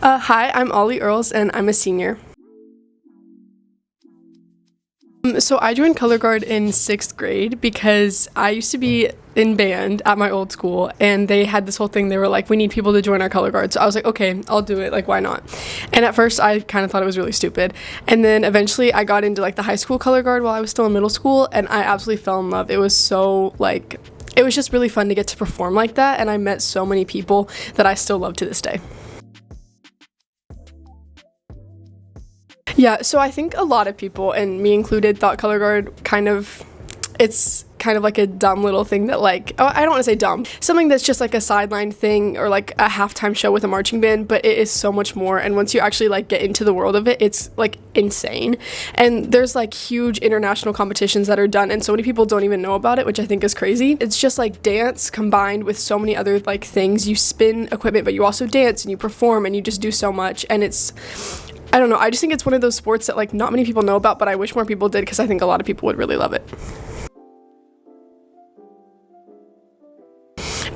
Hi, I'm Olly Earls, and I'm a senior. So I joined color guard in sixth grade because I used to be in band at my old school, and they had this whole thing. They were like, "We need people to join our color guard." So I was like, "Okay, I'll do it. Like, why not?" And at first, I kind of thought it was really stupid, and then eventually, I got into like the high school color guard while I was still in middle school, and I absolutely fell in love. It was so like. It was just really fun to get to perform like that, and I met so many people that I still love to this day. Yeah, so I think a lot of people, and me included, thought color guard it's kind of like a dumb little thing that like, oh, I don't want to say dumb, something that's just like a sideline thing or like a halftime show with a marching band, but it is so much more. And once you actually like get into the world of it, it's like insane. And there's like huge international competitions that are done, and so many people don't even know about it, which I think is crazy. It's just like dance combined with so many other like things. You spin equipment, but you also dance and you perform and you just do so much. And I don't know, I just think it's one of those sports that like not many people know about, but I wish more people did because I think a lot of people would really love it.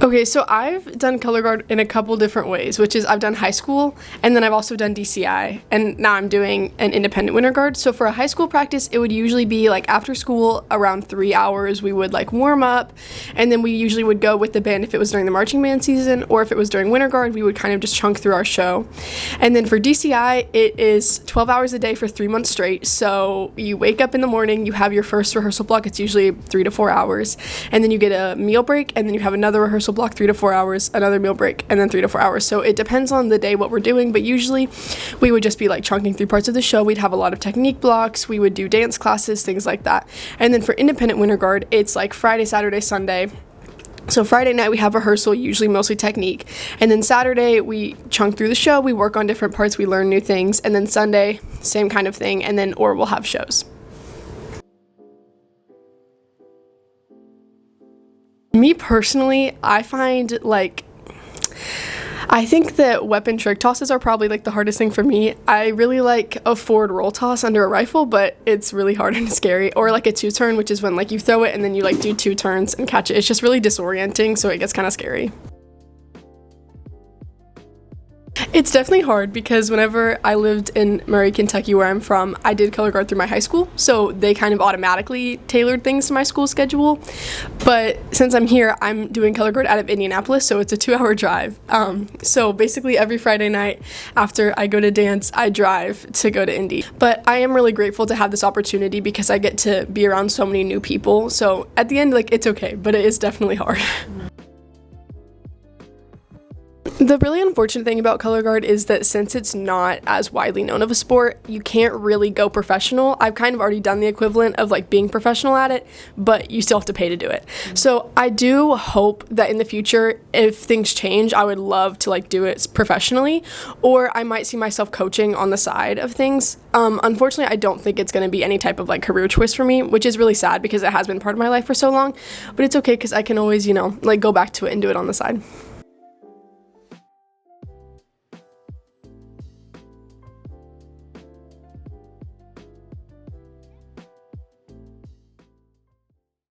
Okay, so I've done color guard in a couple different ways, which is I've done high school, and then I've also done DCI, and now I'm doing an independent winter guard. So for a high school practice, it would usually be like after school around 3 hours, we would like warm up, and then we usually would go with the band if it was during the marching band season, or if it was during winter guard, we would kind of just chunk through our show. And then for DCI, it is 12 hours a day for 3 months straight. So you wake up in the morning, you have your first rehearsal block, it's usually 3 to 4 hours, and then you get a meal break, and then you have another rehearsal block, 3 to 4 hours, another meal break, and then 3 to 4 hours. So it depends on the day what we're doing, but usually we would just be like chunking through parts of the show. We'd have a lot of technique blocks, we would do dance classes, things like that. And then for independent winter guard, it's like Friday, Saturday, Sunday. So Friday night we have rehearsal, usually mostly technique, and then Saturday we chunk through the show, we work on different parts, we learn new things, and then Sunday same kind of thing, and then or we'll have shows. Me personally, I think that weapon trick tosses are probably like the hardest thing for me. I really like a forward roll toss under a rifle, but it's really hard and scary. Or like a two turn, which is when like you throw it and then you like do two turns and catch it. It's just really disorienting, so it gets kind of scary. It's definitely hard because whenever I lived in Murray, Kentucky, where I'm from, I did color guard through my high school, so they kind of automatically tailored things to my school schedule. But since I'm here, I'm doing color guard out of Indianapolis, so it's a 2-hour drive. So basically every Friday night after I go to dance, I drive to go to Indy. But I am really grateful to have this opportunity because I get to be around so many new people. So at the end, like, it's okay, but it is definitely hard. The really unfortunate thing about color guard is that since it's not as widely known of a sport, you can't really go professional. I've kind of already done the equivalent of like being professional at it, but you still have to pay to do it. So I do hope that in the future, if things change, I would love to like do it professionally, or I might see myself coaching on the side of things. Unfortunately, I don't think it's going to be any type of like career twist for me, which is really sad because it has been part of my life for so long, but it's okay because I can always, like go back to it and do it on the side.